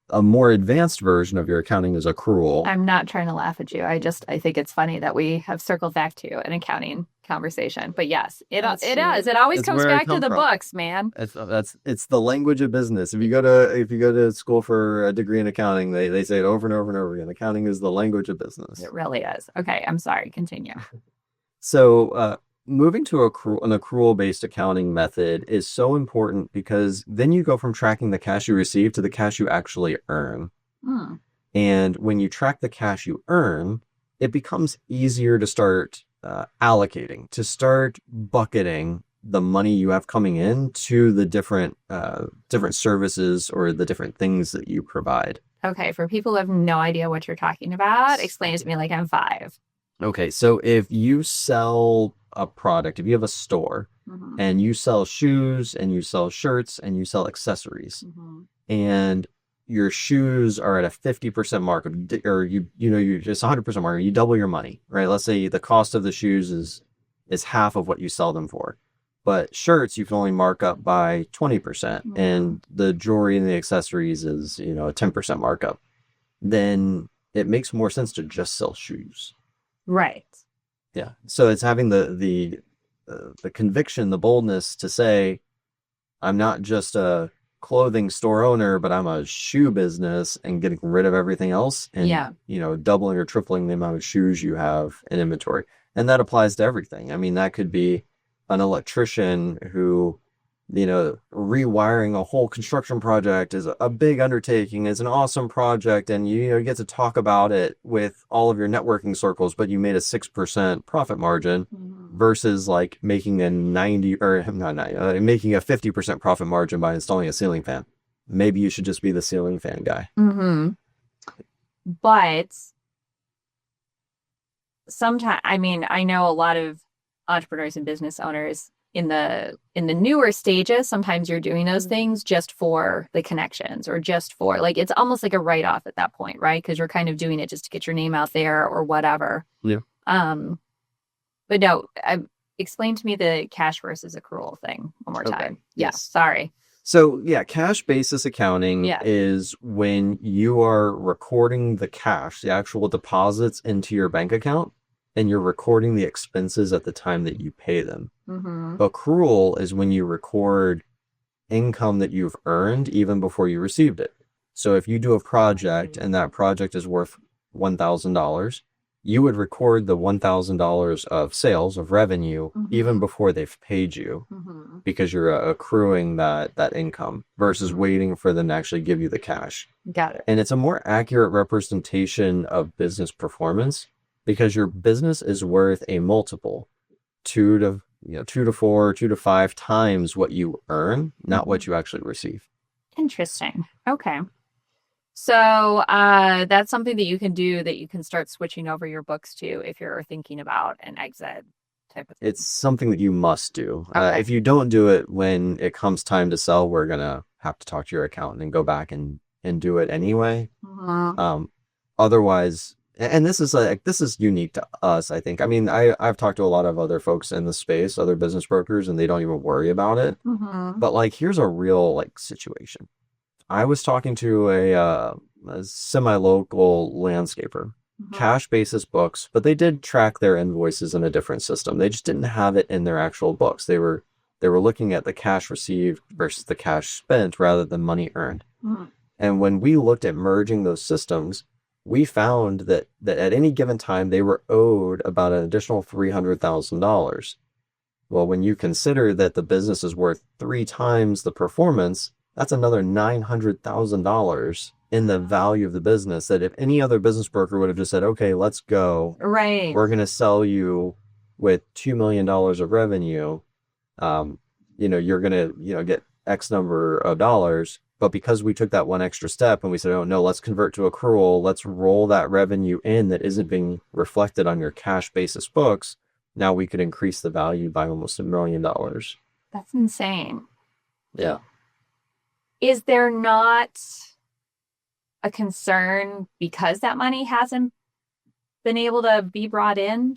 A more advanced version of your accounting is accrual. I'm not trying to laugh at you. I think it's funny that we have circled back to an accounting conversation. But yes, it does. It always comes back to the books, man. It's the language of business. If you go to school for a degree in accounting, they say it over and over and over again. Accounting is the language of business. It really is. Okay, I'm sorry. Continue. So moving to an accrual-based accounting method is so important because then you go from tracking the cash you receive to the cash you actually earn. And when you track the cash you earn, it becomes easier to start allocating, to start bucketing the money you have coming in to the different services or the different things that you provide. Okay, for people who have no idea what you're talking about, explain it to me like I'm 5. Okay, so if you sell a product, if you have a store and you sell shoes and you sell shirts and you sell accessories and your shoes are at a 50% markup, or you just 100% markup, you double your money, right? Let's say the cost of the shoes is half of what you sell them for. But shirts, you can only mark up by 20%, and the jewelry and the accessories is, a 10% markup. Then it makes more sense to just sell shoes. Right. Yeah. So it's having the conviction, the boldness to say, I'm not just a clothing store owner, but I'm a shoe business, and getting rid of everything else and, doubling or tripling the amount of shoes you have in inventory. And that applies to everything. I mean, that could be an electrician who, rewiring a whole construction project is a big undertaking, is an awesome project. And you get to talk about it with all of your networking circles, but you made a 6% profit margin versus like making a making a 50% profit margin by installing a ceiling fan. Maybe you should just be the ceiling fan guy. But sometimes, I know a lot of entrepreneurs and business owners in the newer stages, sometimes you're doing those things just for the connections or just for it's almost like a write-off at that point, right? Because you're kind of doing it just to get your name out there or whatever. Yeah. But no, explain to me the cash versus accrual thing one more time. Yes. Sorry. So yeah, cash basis accounting is when you are recording the cash, the actual deposits into your bank account, and you're recording the expenses at the time that you pay them. Accrual is when you record income that you've earned even before you received it. So if you do a project and that project is worth $1,000, you would record the $1,000 of sales, of revenue, even before they've paid you, because you're accruing that income versus waiting for them to actually give you the cash. Got it. And it's a more accurate representation of business performance, because your business is worth a multiple, 2 to 4, 2 to 5 times what you earn, not what you actually receive. Interesting. Okay. So that's something that you can do, that you can start switching over your books to if you're thinking about an exit type of thing. It's something that you must do. Okay. If you don't do it when it comes time to sell, we're going to have to talk to your accountant and go back and do it anyway. Otherwise, and this is unique to us, I think. I mean, I've talked to a lot of other folks in the space, other business brokers, and they don't even worry about it. But here's a real situation. I was talking to a semi-local landscaper, cash basis books, but they did track their invoices in a different system. They just didn't have it in their actual books. They were looking at the cash received versus the cash spent rather than money earned. And when we looked at merging those systems, we found that at any given time, they were owed about an additional $300,000. Well, when you consider that the business is worth 3 times the performance, that's another $900,000 in the value of the business, that if any other business broker would have just said, okay, let's go. Right. We're going to sell you with $2 million of revenue. You're going to, get X number of dollars. But because we took that one extra step and we said, oh no, let's convert to accrual, let's roll that revenue in that isn't being reflected on your cash basis books, now we could increase the value by almost $1 million. That's insane. Yeah. Is there not a concern because that money hasn't been able to be brought in?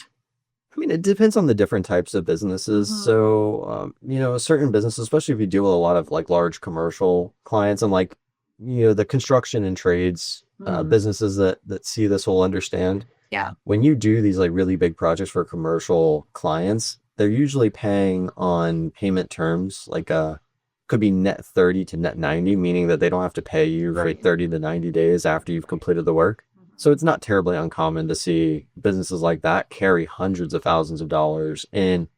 I mean, it depends on the different types of businesses. So, certain businesses, especially if you deal with a lot of like large commercial clients and like, the construction and trades businesses that see this will understand. Yeah. When you do these like really big projects for commercial clients, they're usually paying on payment terms, like could be net 30 to net 90, meaning that they don't have to pay you for 30 to 90 days after you've completed the work. So it's not terribly uncommon to see businesses like that carry hundreds of thousands of dollars in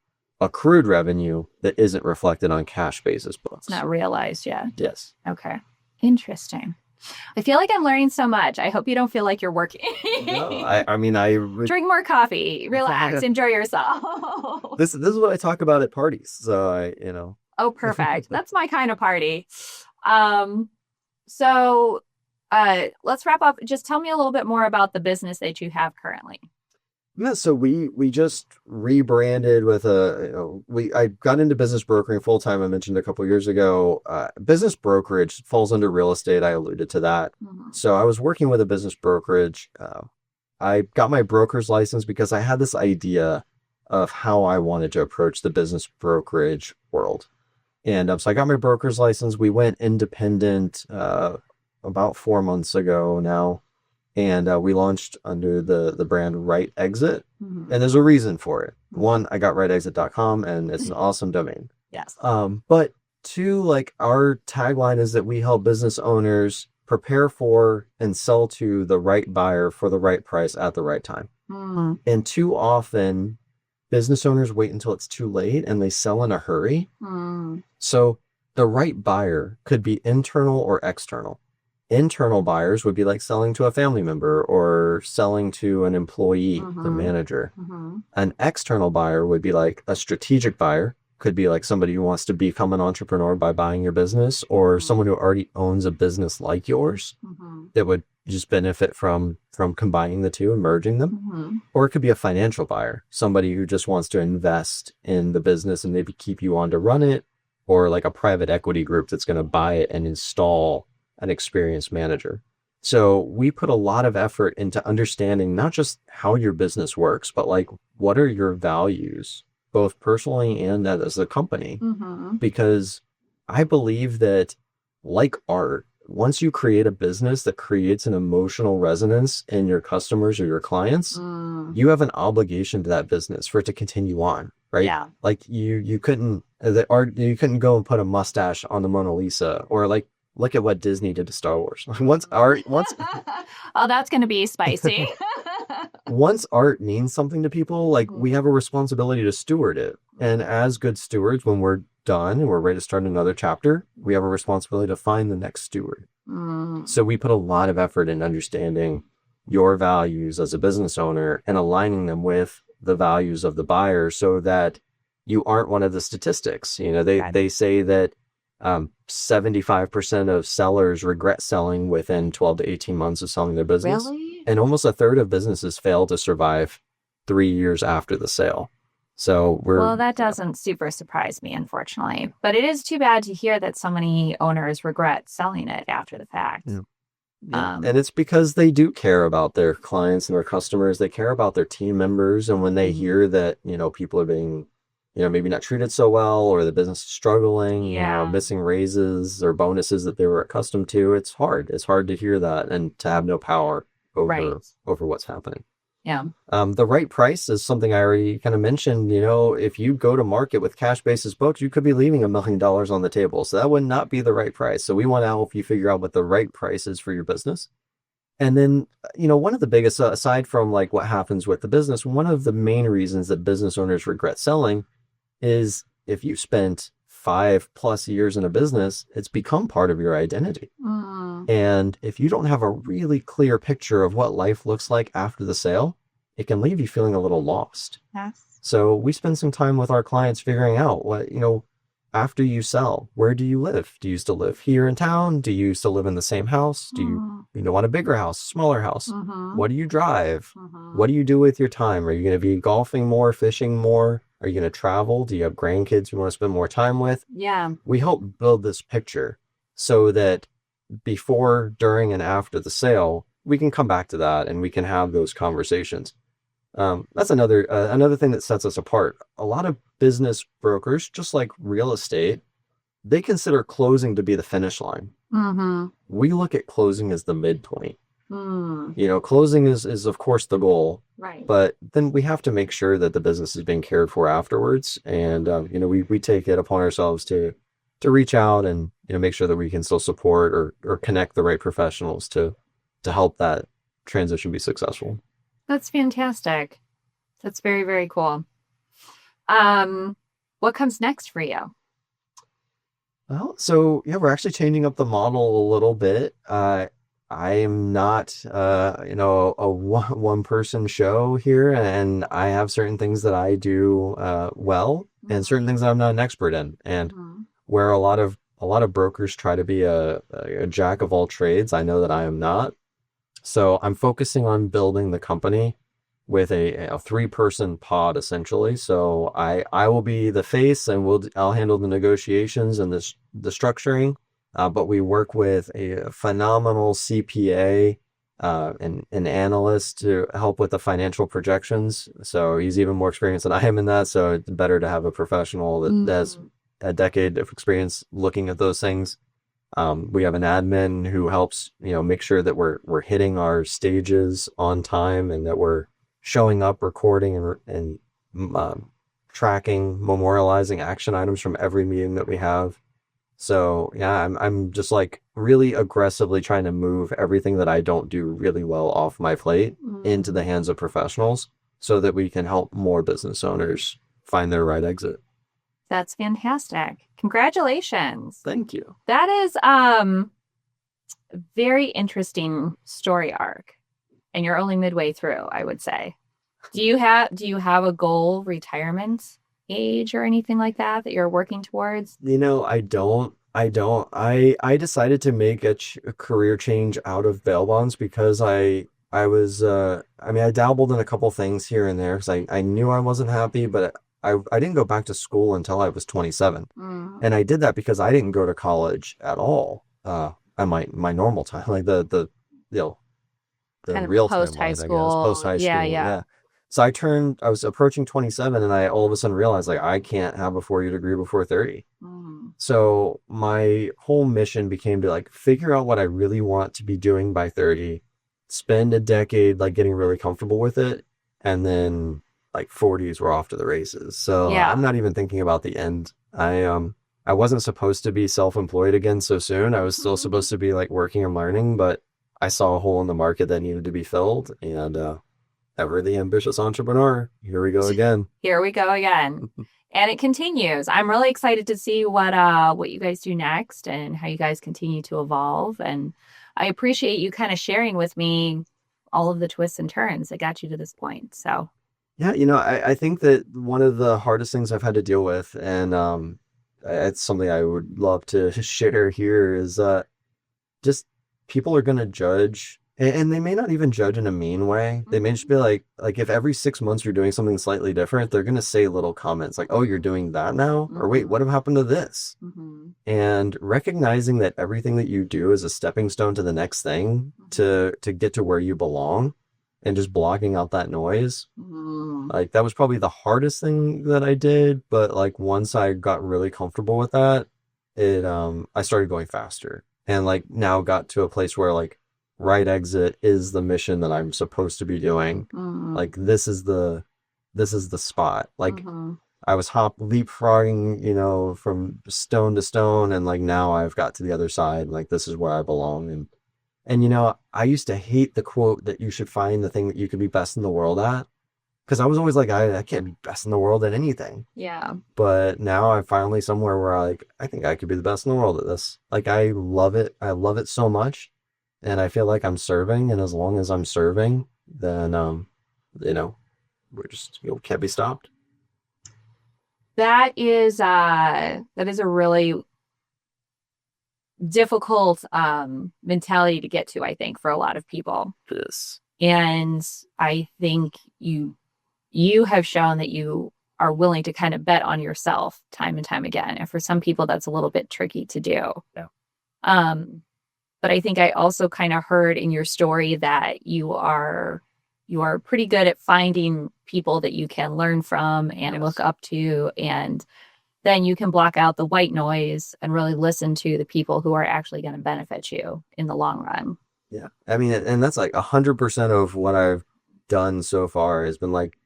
accrued revenue that isn't reflected on cash basis books. It's not realized yet. Yes. Okay. Interesting. I feel like I'm learning so much. I hope you don't feel like you're working. No, I mean, I drink more coffee, relax, enjoy yourself. This is what I talk about at parties. So Oh, perfect. That's my kind of party. So let's wrap up. Just tell me a little bit more about the business that you have currently. Yeah, so we just rebranded with I got into business brokering full time. I mentioned a couple of years ago. Business brokerage falls under real estate. I alluded to that. So I was working with a business brokerage. I got my broker's license because I had this idea of how I wanted to approach the business brokerage world. And so I got my broker's license. We went independent about 4 months ago now. And we launched under the brand RightExit. And there's a reason for it. One, I got rightexit.com and it's an awesome domain. Yes. But two, like our tagline is that we help business owners prepare for and sell to the right buyer for the right price at the right time. And too often business owners wait until it's too late and they sell in a hurry. So the right buyer could be internal or external. Internal buyers would be like selling to a family member or selling to an employee, the manager. An external buyer would be like a strategic buyer, could be like somebody who wants to become an entrepreneur by buying your business, or someone who already owns a business like yours that would just benefit from combining the two and merging them. Or it could be a financial buyer, somebody who just wants to invest in the business and maybe keep you on to run it, or like a private equity group that's going to buy it and install an experienced manager. So we put a lot of effort into understanding not just how your business works, but like what are your values, both personally and as a company. Because I believe that, like art, once you create a business that creates an emotional resonance in your customers or your clients, you have an obligation to that business for it to continue on, right? Yeah. Like you couldn't go and put a mustache on the Mona Lisa, or like look at what Disney did to Star Wars. Oh, that's going to be spicy. Once art means something to people, like we have a responsibility to steward it. And as good stewards, when we're done and we're ready to start another chapter, we have a responsibility to find the next steward. So we put a lot of effort in understanding your values as a business owner and aligning them with the values of the buyer so that you aren't one of the statistics. They say that 75% of sellers regret selling within 12 to 18 months of selling their business. Really? And almost a third of businesses fail to survive 3 years after the sale. So well, that doesn't super surprise me, unfortunately. But it is too bad to hear that so many owners regret selling it after the fact. Yeah. And it's because they do care about their clients and their customers. They care about their team members. And when they hear that, people are being maybe not treated so well, or the business is struggling, missing raises or bonuses that they were accustomed to. It's hard. It's hard to hear that and to have no power over what's happening. Yeah. The right price is something I already kind of mentioned. If you go to market with cash basis books, you could be leaving $1 million on the table. So that would not be the right price. So we want to help you figure out what the right price is for your business. And then, one of the biggest, aside from like what happens with the business, one of the main reasons that business owners regret selling is if you spent 5+ years in a business, it's become part of your identity. And if you don't have a really clear picture of what life looks like after the sale, it can leave you feeling a little lost. Yes. So we spend some time with our clients figuring out what after you sell, where do you live? Do you still live here in town? Do you still live in the same house? Do you want a bigger house, smaller house? Mm-hmm. What do you drive? Mm-hmm. What do you do with your time? Are you going to be golfing more, fishing more? Are you going to travel? Do you have grandkids you want to spend more time with? Yeah. We help build this picture so that before, during, and after the sale, we can come back to that and we can have those conversations. That's another thing that sets us apart. A lot of business brokers, just like real estate, they consider closing to be the finish line. Mm-hmm. We look at closing as the midpoint. Mm. Closing is of course the goal, Right. but then we have to make sure that the business is being cared for afterwards. And we take it upon ourselves to reach out and make sure that we can still support or connect the right professionals to help that transition be successful. That's fantastic. That's very, very cool. What comes next for you? Well, so yeah, we're actually changing up the model a little bit. I am not, a one person show here, and I have certain things that I do well, and certain things that I'm not an expert in. And Mm-hmm. where a lot of brokers try to be a jack of all trades, I know that I am not. So I'm focusing on building the company with a three-person pod essentially. So I will be the face, and I'll handle the negotiations and the structuring. But we work with a phenomenal CPA and an analyst to help with the financial projections. So he's even more experienced than I am in that. So it's better to have a professional that has a decade of experience looking at those things. We have an admin who helps, make sure that we're hitting our stages on time and that we're showing up, recording, and tracking, memorializing action items from every meeting that we have. So yeah, I'm just like really aggressively trying to move everything that I don't do really well off my plate into the hands of professionals so that we can help more business owners find their right exit. That's fantastic. Congratulations. Thank you. That is very interesting story arc. And you're only midway through, I would say. Do you have a goal retirement age or anything like that you're working towards? I don't. I decided to make a career change out of bail bonds because I was I dabbled in a couple things here and there because I knew I wasn't happy, but I didn't go back to school until I was 27. And I did that because I didn't go to college at all. At my normal time, like the Kind of real time post high wise, I guess, school. post high Yeah, school. yeah. Yeah. So I was approaching 27 and I all of a sudden realized like I can't have a 4-year degree before 30. So my whole mission became to like figure out what I really want to be doing by 30, spend a decade like getting really comfortable with it, and then like 40s were off to the races. So Yeah. I'm not even thinking about the end. I wasn't supposed to be self-employed again so soon. I was still supposed to be like working and learning, but I saw a hole in the market that needed to be filled, and ever the ambitious entrepreneur. Here we go again. Here we go again. And it continues. I'm really excited to see what you guys do next and how you guys continue to evolve. And I appreciate you kind of sharing with me all of the twists and turns that got you to this point. So yeah, I think that one of the hardest things I've had to deal with, and it's something I would love to share here, is just people are going to judge, and they may not even judge in a mean way. They may just be like if every 6 months you're doing something slightly different, they're going to say little comments like, oh, you're doing that now? Or wait, what happened to this? And recognizing that everything that you do is a stepping stone to the next thing to get to where you belong, and just blocking out that noise. Like that was probably the hardest thing that I did, but like once I got really comfortable with that, I started going faster. And like now got to a place where like RightExit is the mission that I'm supposed to be doing. Like this is the spot. Like I was leapfrogging, from stone to stone, and like now I've got to the other side. Like this is where I belong. And I used to hate the quote that you should find the thing that you could be best in the world at. Because I was always like, I can't be best in the world at anything. yeah. But now I'm finally somewhere where I think I could be the best in the world at this. Like I love it. I love it so much. And I feel like I'm serving. And as long as I'm serving, then, we're just, can't be stopped. That is a really difficult mentality to get to, I think, for a lot of people. Yes. And I think you have shown that you are willing to kind of bet on yourself time and time again. And for some people, that's a little bit tricky to do. Yeah. But I think I also kind of heard in your story that you are pretty good at finding people that you can learn from and Yes. look up to, and then you can block out the white noise and really listen to the people who are actually going to benefit you in the long run. Yeah. I mean, and that's like 100% of what I've done so far has been like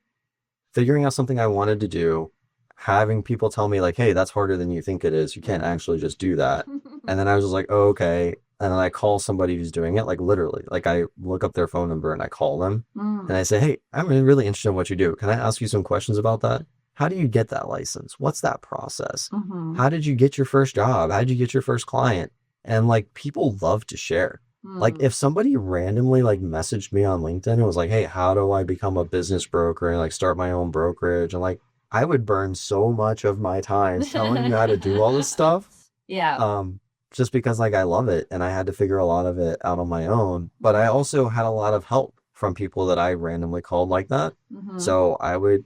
figuring out something I wanted to do, having people tell me like, hey, that's harder than you think it is. You can't actually just do that. And then I was just like, oh, okay. And then I call somebody who's doing it, like literally, like I look up their phone number and I call them and I say, hey, I'm really interested in what you do. Can I ask you some questions about that? How do you get that license? What's that process? How did you get your first job? How did you get your first client? And like people love to share. Like if somebody randomly like messaged me on LinkedIn and was like, hey, how do I become a business broker and like start my own brokerage? And like I would burn so much of my time telling you how to do all this stuff. Yeah. Just because like I love it and I had to figure a lot of it out on my own. But I also had a lot of help from people that I randomly called like that. So I would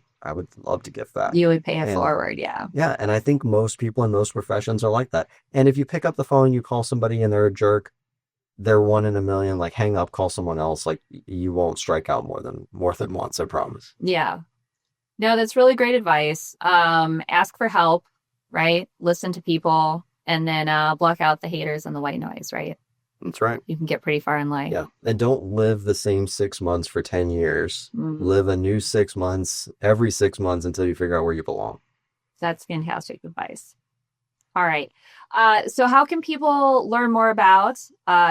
love to give back. You would pay it And forward, yeah. yeah, and I think most people in most professions are like that. And if you pick up the phone, you call somebody and they're a jerk, they're one in a million, like hang up, call someone else. Like you won't strike out more than once, I promise. Yeah. No, that's really great advice. Ask for help, right? Listen to people, and then block out the haters and the white noise, right? That's right. You can get pretty far in life. Yeah. And don't live the same 6 months for 10 years. Live a new 6 months every 6 months until you figure out where you belong. That's fantastic advice. All right. So how can people learn more about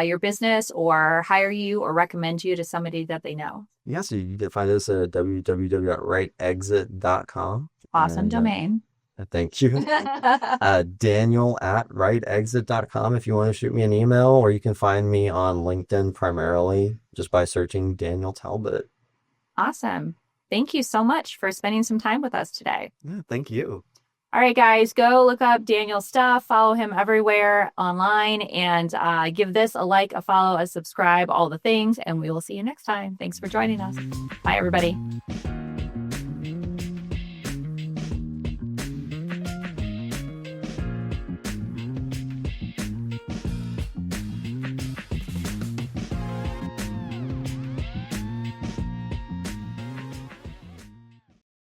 your business or hire you or recommend you to somebody that they know? Yeah, so you can find us at www.rightexit.com. Awesome domain. Thank you. Daniel at rightexit.com if you want to shoot me an email, or you can find me on LinkedIn primarily just by searching Daniel Talbott. Awesome. Thank you so much for spending some time with us today. Yeah, thank you. All right, guys, go look up Daniel's stuff, follow him everywhere online, and give this a like, a follow, a subscribe, all the things, and we will see you next time. Thanks for joining us. Bye, everybody.